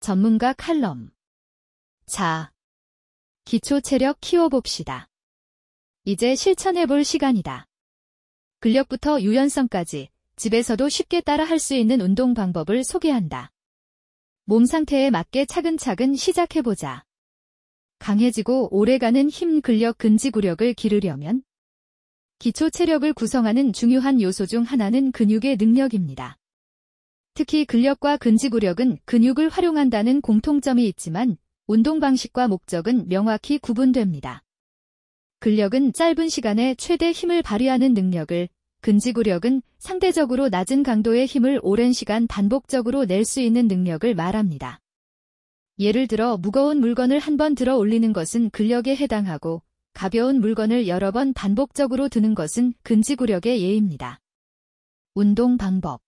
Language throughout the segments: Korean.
전문가 칼럼. 자, 기초 체력 키워봅시다. 이제 실천해볼 시간이다. 근력부터 유연성까지 집에서도 쉽게 따라 할 수 있는 운동 방법을 소개한다. 몸 상태에 맞게 차근차근 시작해보자. 강해지고 오래가는 힘, 근력, 근지구력을 기르려면 기초 체력을 구성하는 중요한 요소 중 하나는 근육의 능력입니다. 특히 근력과 근지구력은 근육을 활용한다는 공통점이 있지만 운동 방식과 목적은 명확히 구분됩니다. 근력은 짧은 시간에 최대 힘을 발휘하는 능력을, 근지구력은 상대적으로 낮은 강도의 힘을 오랜 시간 반복적으로 낼 수 있는 능력을 말합니다. 예를 들어 무거운 물건을 한 번 들어 올리는 것은 근력에 해당하고 가벼운 물건을 여러 번 반복적으로 드는 것은 근지구력의 예입니다. 운동 방법.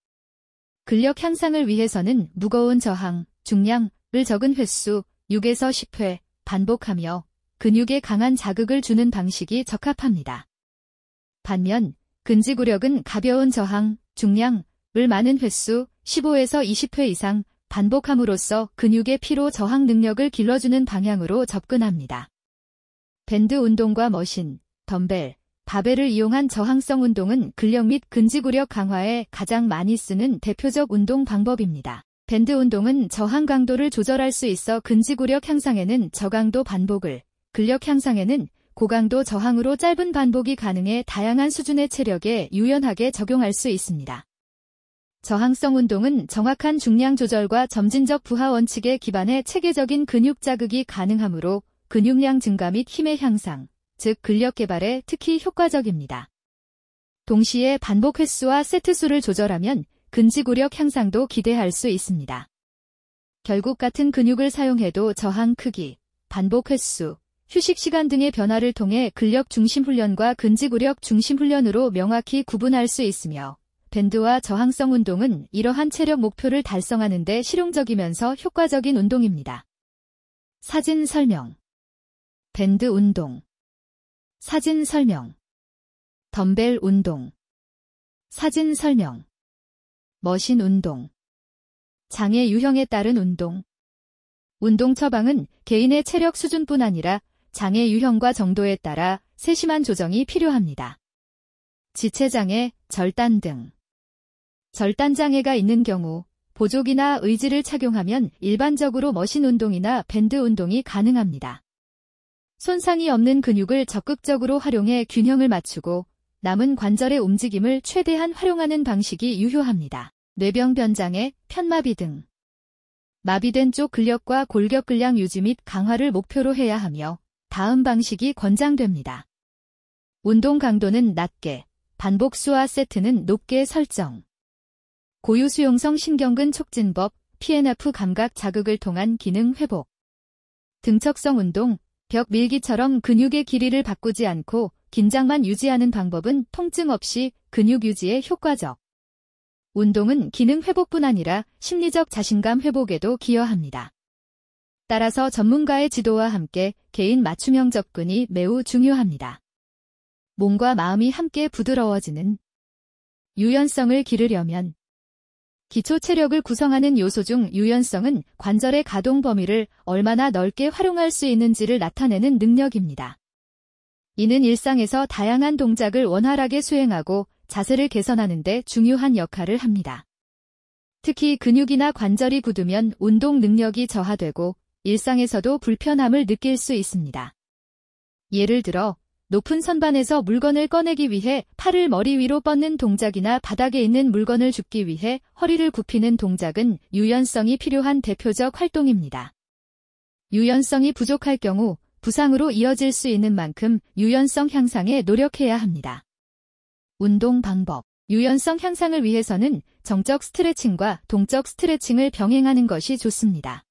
근력 향상을 위해서는 무거운 저항, 중량을 적은 횟수 6에서 10회 반복하며 근육에 강한 자극을 주는 방식이 적합합니다. 반면 근지구력은 가벼운 저항, 중량을 많은 횟수 15에서 20회 이상 반복함으로써 근육의 피로 저항 능력을 길러주는 방향으로 접근합니다. 밴드 운동과 머신, 덤벨, 바벨을 이용한 저항성 운동은 근력 및 근지구력 강화에 가장 많이 쓰는 대표적 운동 방법입니다. 밴드 운동은 저항 강도를 조절할 수 있어 근지구력 향상에는 저강도 반복을, 근력 향상에는 고강도 저항으로 짧은 반복이 가능해 다양한 수준의 체력에 유연하게 적용할 수 있습니다. 저항성 운동은 정확한 중량 조절과 점진적 부하 원칙에 기반해 체계적인 근육 자극이 가능하므로 근육량 증가 및 힘의 향상, 즉 근력 개발에 특히 효과적입니다. 동시에 반복 횟수와 세트 수를 조절하면 근지구력 향상도 기대할 수 있습니다. 결국 같은 근육을 사용해도 저항 크기, 반복 횟수, 휴식 시간 등의 변화를 통해 근력 중심 훈련과 근지구력 중심 훈련으로 명확히 구분할 수 있으며 밴드와 저항성 운동은 이러한 체력 목표를 달성하는 데 실용적이면서 효과적인 운동입니다. 사진 설명. 밴드 운동. 사진 설명. 덤벨 운동. 사진 설명. 머신 운동. 장애 유형에 따른 운동. 운동 처방은 개인의 체력 수준뿐 아니라 장애 유형과 정도에 따라 세심한 조정이 필요합니다. 지체장애, 절단 등. 절단 장애가 있는 경우 보조기나 의지를 착용하면 일반적으로 머신 운동이나 밴드 운동이 가능합니다. 손상이 없는 근육을 적극적으로 활용해 균형을 맞추고 남은 관절의 움직임을 최대한 활용하는 방식이 유효합니다. 뇌병변 장애, 편마비 등. 마비된 쪽 근력과 골격 근량 유지 및 강화를 목표로 해야 하며 다음 방식이 권장됩니다. 운동 강도는 낮게, 반복 수와 세트는 높게 설정. 고유 수용성 신경근 촉진법, PNF 감각 자극을 통한 기능 회복. 등척성 운동, 벽 밀기처럼 근육의 길이를 바꾸지 않고 긴장만 유지하는 방법은 통증 없이 근육 유지에 효과적. 운동은 기능 회복뿐 아니라 심리적 자신감 회복에도 기여합니다. 따라서 전문가의 지도와 함께 개인 맞춤형 접근이 매우 중요합니다. 몸과 마음이 함께 부드러워지는 유연성을 기르려면 기초 체력을 구성하는 요소 중 유연성은 관절의 가동 범위를 얼마나 넓게 활용할 수 있는지를 나타내는 능력입니다. 이는 일상에서 다양한 동작을 원활하게 수행하고 자세를 개선하는 데 중요한 역할을 합니다. 특히 근육이나 관절이 굳으면 운동 능력이 저하되고 일상에서도 불편함을 느낄 수 있습니다. 예를 들어 높은 선반에서 물건을 꺼내기 위해 팔을 머리 위로 뻗는 동작이나 바닥에 있는 물건을 줍기 위해 허리를 굽히는 동작은 유연성이 필요한 대표적 활동입니다. 유연성이 부족할 경우 부상으로 이어질 수 있는 만큼 유연성 향상에 노력해야 합니다. 운동 방법. 유연성 향상을 위해서는 정적 스트레칭과 동적 스트레칭을 병행하는 것이 좋습니다.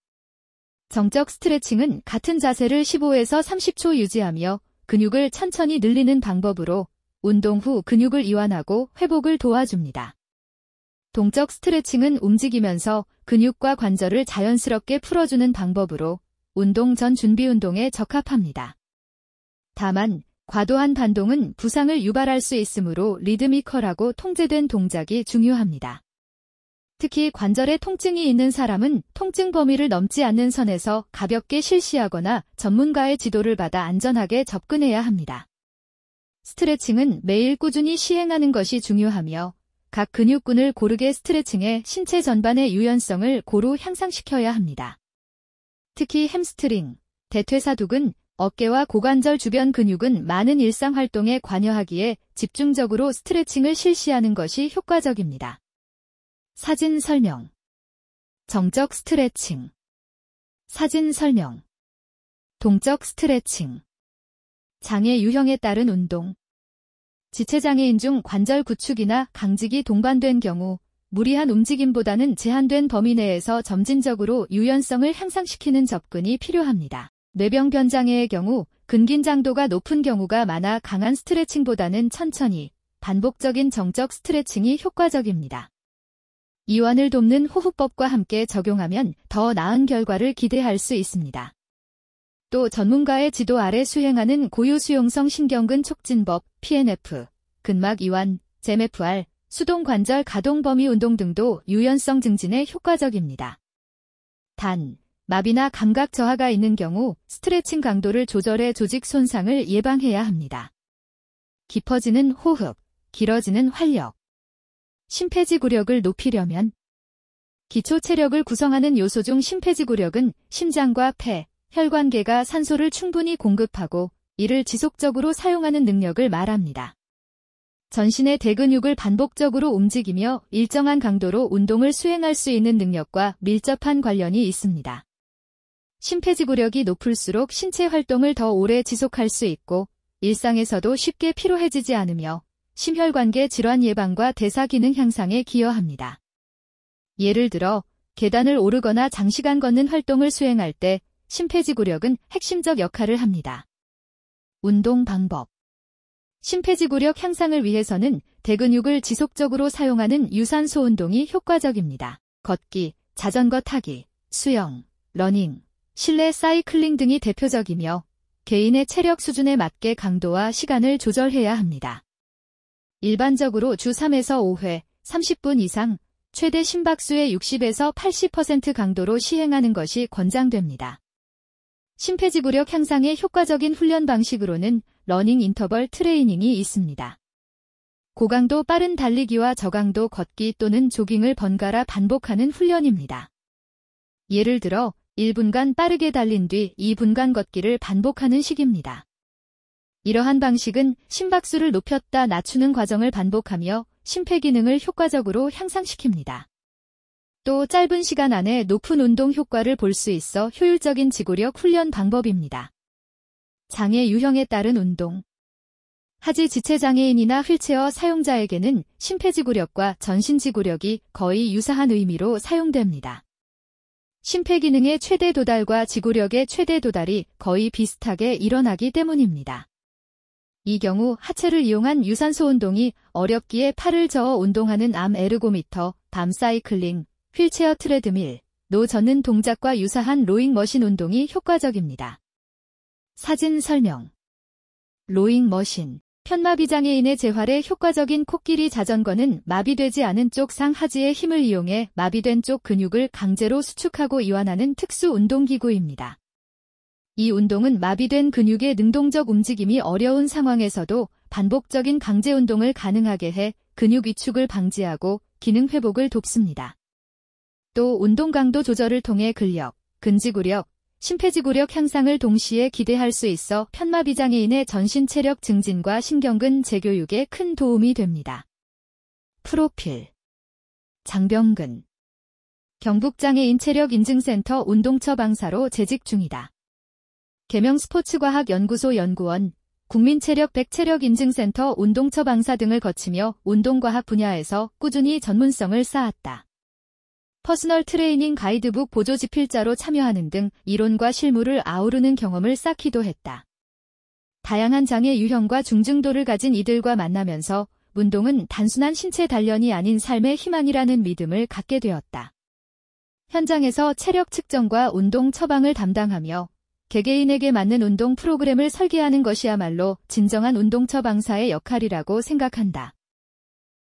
정적 스트레칭은 같은 자세를 15에서 30초 유지하며 근육을 천천히 늘리는 방법으로 운동 후 근육을 이완하고 회복을 도와줍니다. 동적 스트레칭은 움직이면서 근육과 관절을 자연스럽게 풀어주는 방법으로 운동 전 준비 운동에 적합합니다. 다만 과도한 반동은 부상을 유발할 수 있으므로 리드미컬하고 통제된 동작이 중요합니다. 특히 관절에 통증이 있는 사람은 통증 범위를 넘지 않는 선에서 가볍게 실시하거나 전문가의 지도를 받아 안전하게 접근해야 합니다. 스트레칭은 매일 꾸준히 시행하는 것이 중요하며 각 근육군을 고르게 스트레칭해 신체 전반의 유연성을 고루 향상시켜야 합니다. 특히 햄스트링, 대퇴사두 근, 어깨와 고관절 주변 근육은 많은 일상활동에 관여하기에 집중적으로 스트레칭을 실시하는 것이 효과적입니다. 사진 설명. 정적 스트레칭. 사진 설명. 동적 스트레칭. 장애 유형에 따른 운동. 지체장애인 중 관절 구축이나 강직이 동반된 경우 무리한 움직임보다는 제한된 범위 내에서 점진적으로 유연성을 향상시키는 접근이 필요합니다. 뇌병변 장애의 경우 근긴장도가 높은 경우가 많아 강한 스트레칭보다는 천천히 반복적인 정적 스트레칭이 효과적입니다. 이완을 돕는 호흡법과 함께 적용하면 더 나은 결과를 기대할 수 있습니다. 또 전문가의 지도 아래 수행하는 고유수용성 신경근 촉진법, PNF, 근막 이완, GMFR, 수동관절 가동 범위 운동 등도 유연성 증진에 효과적입니다. 단, 마비나 감각 저하가 있는 경우 스트레칭 강도를 조절해 조직 손상을 예방해야 합니다. 깊어지는 호흡, 길어지는 활력. 심폐지구력을 높이려면 기초 체력을 구성하는 요소 중 심폐지구력은 심장과 폐, 혈관계가 산소를 충분히 공급하고 이를 지속적으로 사용하는 능력을 말합니다. 전신의 대근육을 반복적으로 움직이며 일정한 강도로 운동을 수행할 수 있는 능력과 밀접한 관련이 있습니다. 심폐지구력이 높을수록 신체 활동을 더 오래 지속할 수 있고 일상에서도 쉽게 피로해지지 않으며 심혈관계 질환 예방과 대사 기능 향상에 기여합니다. 예를 들어 계단을 오르거나 장시간 걷는 활동을 수행할 때 심폐지구력은 핵심적 역할을 합니다. 운동 방법. 심폐지구력 향상을 위해서는 대근육을 지속적으로 사용하는 유산소 운동이 효과적입니다. 걷기, 자전거 타기, 수영, 러닝, 실내 사이클링 등이 대표적이며 개인의 체력 수준에 맞게 강도와 시간을 조절해야 합니다. 일반적으로 주 3에서 5회, 30분 이상, 최대 심박수의 60에서 80% 강도로 시행하는 것이 권장됩니다. 심폐지구력 향상에 효과적인 훈련 방식으로는 러닝 인터벌 트레이닝이 있습니다. 고강도 빠른 달리기와 저강도 걷기 또는 조깅을 번갈아 반복하는 훈련입니다. 예를 들어 1분간 빠르게 달린 뒤 2분간 걷기를 반복하는 식입니다. 이러한 방식은 심박수를 높였다 낮추는 과정을 반복하며 심폐기능을 효과적으로 향상시킵니다. 또 짧은 시간 안에 높은 운동 효과를 볼 수 있어 효율적인 지구력 훈련 방법입니다. 장애 유형에 따른 운동. 하지 지체장애인이나 휠체어 사용자에게는 심폐지구력과 전신지구력이 거의 유사한 의미로 사용됩니다. 심폐기능의 최대 도달과 지구력의 최대 도달이 거의 비슷하게 일어나기 때문입니다. 이 경우 하체를 이용한 유산소 운동이 어렵기에 팔을 저어 운동하는 암 에르고미터, 밤 사이클링, 휠체어 트레드밀, 노 젓는 동작과 유사한 로잉 머신 운동이 효과적입니다. 사진 설명. 로잉 머신. 편마비 장애인의 재활에 효과적인 코끼리 자전거는 마비되지 않은 쪽 상하지의 힘을 이용해 마비된 쪽 근육을 강제로 수축하고 이완하는 특수 운동기구입니다. 이 운동은 마비된 근육의 능동적 움직임이 어려운 상황에서도 반복적인 강제 운동을 가능하게 해 근육 위축을 방지하고 기능 회복을 돕습니다. 또 운동 강도 조절을 통해 근력, 근지구력, 심폐지구력 향상을 동시에 기대할 수 있어 편마비 장애인의 전신 체력 증진과 신경근 재교육에 큰 도움이 됩니다. 프로필. 장병근. 경북장애인 체력인증센터 운동처 방사로 재직 중이다. 계명 스포츠과학연구소 연구원, 국민체력 100체력인증센터 운동처 방사 등을 거치며 운동과학 분야에서 꾸준히 전문성을 쌓았다. 퍼스널 트레이닝 가이드북 보조지필자로 참여하는 등 이론과 실무를 아우르는 경험을 쌓기도 했다. 다양한 장애 유형과 중증도를 가진 이들과 만나면서 운동은 단순한 신체 단련이 아닌 삶의 희망이라는 믿음을 갖게 되었다. 현장에서 체력 측정과 운동 처방을 담당하며 개개인에게 맞는 운동 프로그램을 설계하는 것이야말로 진정한 운동처 방사의 역할이라고 생각한다.